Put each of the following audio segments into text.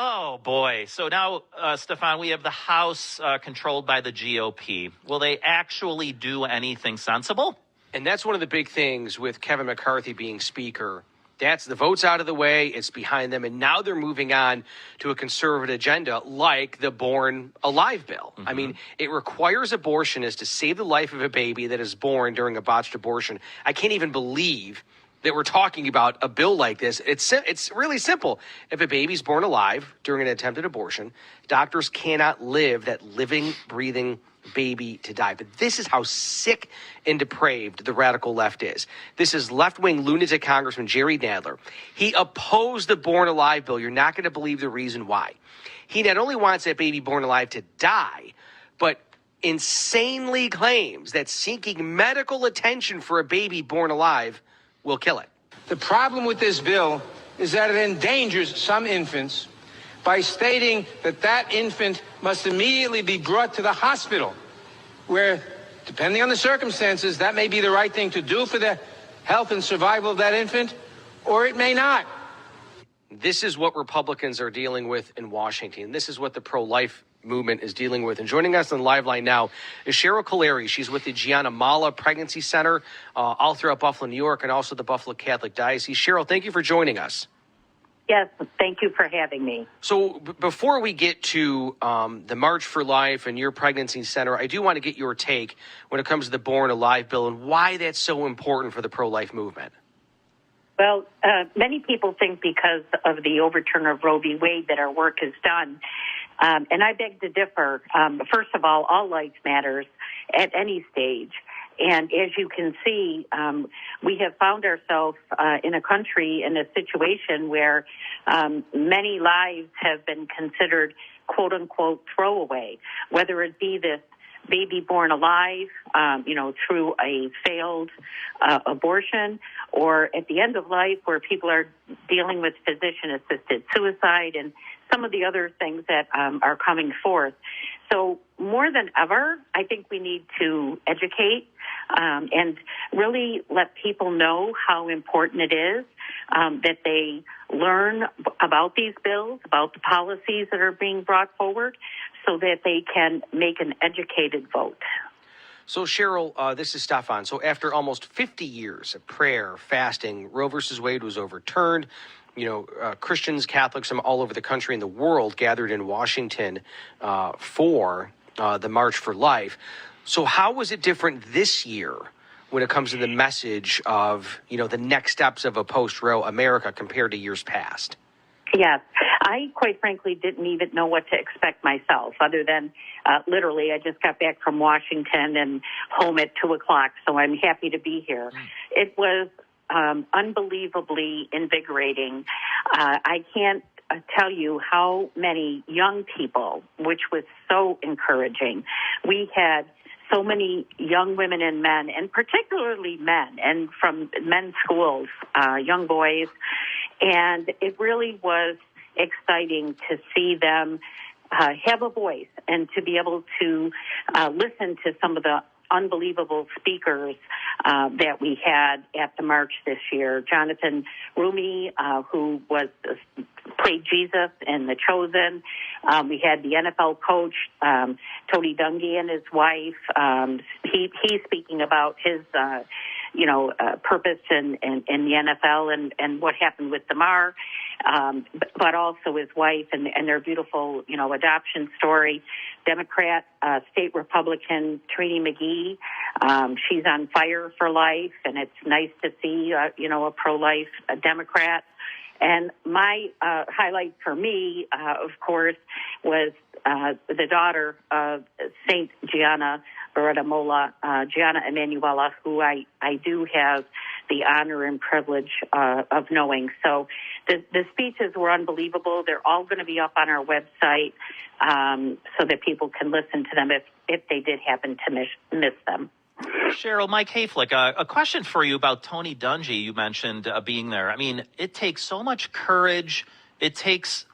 Oh, boy. So now, Stefan, we have the House controlled by the GOP. Will they actually do anything sensible? And that's one of the big things with Kevin McCarthy being Speaker. That's the votes out of the way. It's behind them. And now they're moving on to a conservative agenda like the Born Alive bill. I mean, it requires abortionists to save the life of a baby that is born during a botched abortion. I can't even believe that we're talking about a bill like this. It's really simple. If a baby's born alive during an attempted abortion, doctors cannot live that living, breathing baby to die. But this is how sick and depraved the radical left is. This is left-wing lunatic Congressman Jerry Nadler. He opposed the Born Alive bill. You're not going to believe the reason why. He not only wants that baby born alive to die, but insanely claims that seeking medical attention for a baby born alive will kill it. The problem with this bill is that it endangers some infants by stating that that infant must immediately be brought to the hospital, where, depending on the circumstances, that may be the right thing to do for the health and survival of that infant, or it may not. This is what Republicans are dealing with in Washington. This is what the pro-life movement is dealing with. And joining us on the live line now is Cheryl Calire. She's with the Gianna Molla Pregnancy Center all throughout Buffalo, New York, and also the Buffalo Catholic Diocese. Cheryl, thank you for joining us. Yes, thank you for having me. So before we get to the March for Life and your pregnancy center, I do want to get your take when it comes to the Born Alive bill and why that's so important for the pro-life movement. Well, many people think because of the overturn of Roe v. Wade that our work is done. And I beg to differ. First of all life matters at any stage. And as you can see, we have found ourselves in a country in a situation where many lives have been considered, quote unquote, throwaway, whether it be this baby born alive, through a failed abortion, or at the end of life where people are dealing with physician-assisted suicide and some of the other things that are coming forth. So more than ever, I think we need to educate and really let people know how important it is that they learn about these bills, about the policies that are being brought forward, so that they can make an educated vote. So, Cheryl, this is Stefan. So after almost 50 years of prayer, fasting, Roe versus Wade was overturned. Christians, Catholics from all over the country and the world gathered in Washington for the March for Life. So how was it different this year when it comes to the message of, the next steps of a post-Roe America compared to years past? Yes. I, quite frankly, didn't even know what to expect myself, other than literally I just got back from Washington and home at 2:00, so I'm happy to be here. It was unbelievably invigorating. I can't tell you how many young people, which was so encouraging. We had so many young women and men, and particularly men, and from men's schools, young boys, and it really was exciting to see them have a voice and to be able to listen to some of the unbelievable speakers that we had at the march this year. Jonathan Rumi, who played Jesus in The Chosen. We had the NFL coach, Tony Dungy, and his wife. He's speaking about his purpose in the NFL and what happened with Damar, but also his wife and their beautiful, adoption story. Democrat, state Republican Trini McGee, she's on fire for life, and it's nice to see, a pro-life Democrat. And my highlight for me, of course, was the daughter of Saint Gianna Molla, Gianna Emanuela, who I do have the honor and privilege of knowing. So the speeches were unbelievable. They're all going to be up on our website so that people can listen to them if they did happen to miss them. Cheryl, Mike Hayflick, a question for you about Tony Dungy. You mentioned being there. I mean, it takes so much courage. It takes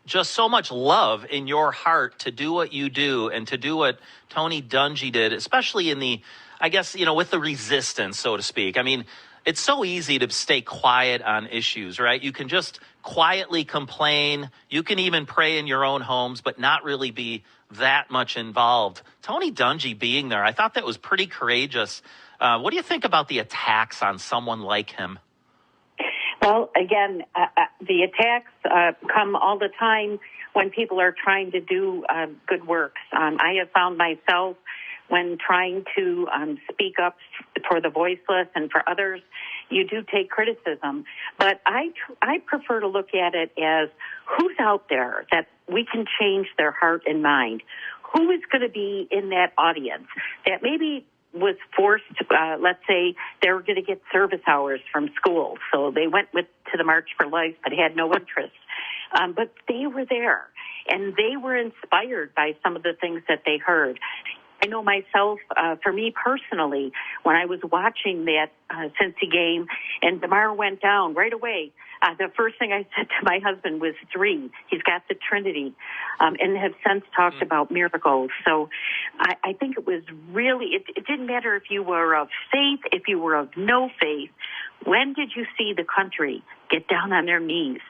just so much love in your heart to do what you do and to do what Tony Dungy did, especially in the, I guess, with the resistance, so to speak. I mean, it's so easy to stay quiet on issues, right? You can just quietly complain. You can even pray in your own homes, but not really be that much involved. Tony Dungy being there, I thought that was pretty courageous. What do you think about the attacks on someone like him? Well, again, the attacks come all the time when people are trying to do good works. I have found myself when trying to speak up for the voiceless and for others, you do take criticism. But I prefer to look at it as who's out there that we can change their heart and mind. Who is going to be in that audience that maybe was forced, let's say they were going to get service hours from school, so they went to the March for Life but had no interest. But they were there, and they were inspired by some of the things that they heard. I know myself, for me personally, when I was watching that Cincy game and DeMar went down right away, the first thing I said to my husband was 3. He's got the Trinity, and have since talked about miracles. So I think it was really, it didn't matter if you were of faith, if you were of no faith. When did you see the country get down on their knees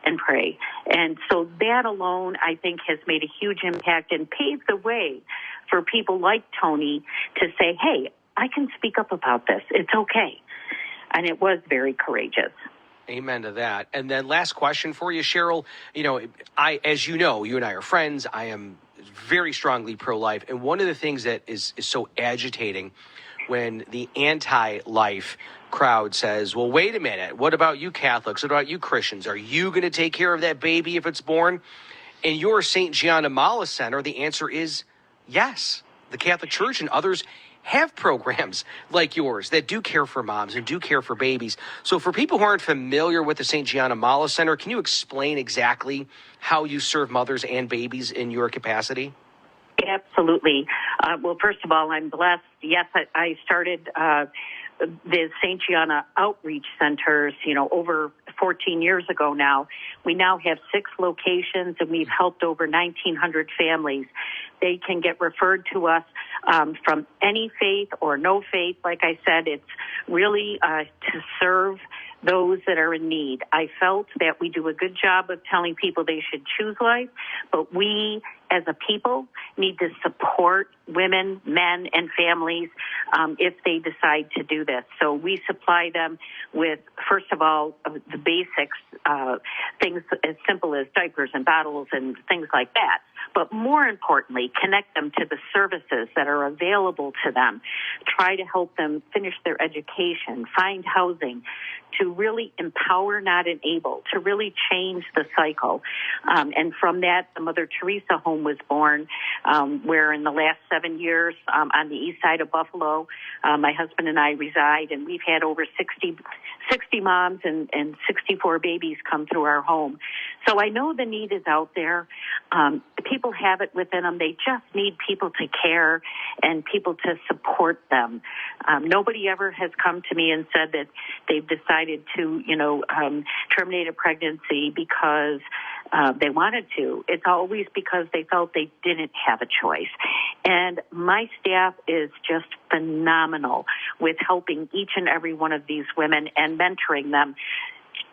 and pray? And so that alone, I think, has made a huge impact and paved the way for people like Tony to say, hey, I can speak up about this. It's okay. And it was very courageous. Amen to that. And then last question for you, Cheryl. You know, as you know, you and I are friends. I am very strongly pro-life. And one of the things that is so agitating when the anti-life crowd says, well, wait a minute, what about you Catholics? What about you Christians? Are you going to take care of that baby if it's born? In your St. Gianna Molla Center, the answer is yes. The Catholic Church and others have programs like yours that do care for moms and do care for babies. So for people who aren't familiar with the St. Gianna Molla Center, can you explain exactly how you serve mothers and babies in your capacity? Absolutely. Well, first of all, I'm blessed. Yes, I started the St. Gianna Outreach Centers, over 14 years ago now. We now have 6 locations, and we've helped over 1,900 families. They can get referred to us from any faith or no faith. Like I said, it's really to serve those that are in need. I felt that we do a good job of telling people they should choose life, but we as a people need to support women, men, and families if they decide to do this. So we supply them with, first of all, the basics, things as simple as diapers and bottles and things like that. But more importantly, connect them to the services that are available to them. Try to help them finish their education, find housing, to really empower, not enable, to really change the cycle. And from that, the Mother Teresa home was born, where in the last 7 years on the east side of Buffalo, my husband and I reside, and we've had over 60 moms and 64 babies come through our home. So I know the need is out there. People have it within them. They just need people to care and people to support them. Nobody ever has come to me and said that they've decided to, terminate a pregnancy because they wanted to. It's always because they felt they didn't have a choice. And my staff is just phenomenal with helping each and every one of these women and mentoring them.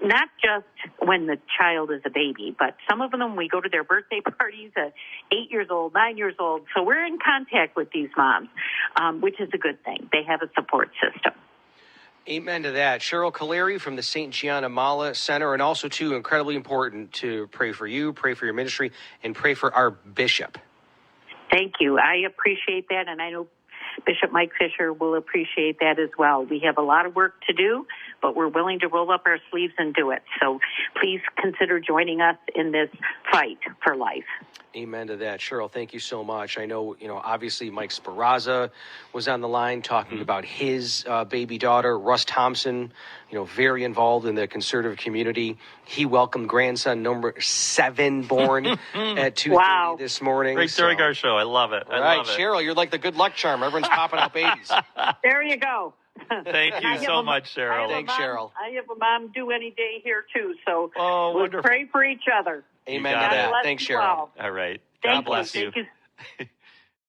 Not just when the child is a baby, but some of them, we go to their birthday parties at 8 years old, 9 years old. So we're in contact with these moms, which is a good thing. They have a support system. Amen to that. Cheryl Calire from the St. Gianna Molla Center, and also, too, incredibly important to pray for you, pray for your ministry, and pray for our bishop. Thank you. I appreciate that, and I know Bishop Mike Fisher will appreciate that as well. We have a lot of work to do, but we're willing to roll up our sleeves and do it. So please consider joining us in this fight for life. Amen to that. Cheryl, thank you so much. I know, obviously Mike Sparazza was on the line talking about his baby daughter, Russ Thompson, very involved in the conservative community. He welcomed grandson number 7 born at 2:30 this morning. Great during our show. I love it. I love it. Cheryl, you're like the good luck charm. Everyone's popping out babies. There you go. Thank you so much, Cheryl. Thanks, Cheryl. I have a mom due any day here, too. So we'll wonderful. pray for each other. Amen to that. Thanks, Cheryl. All right. God bless you. Thank you.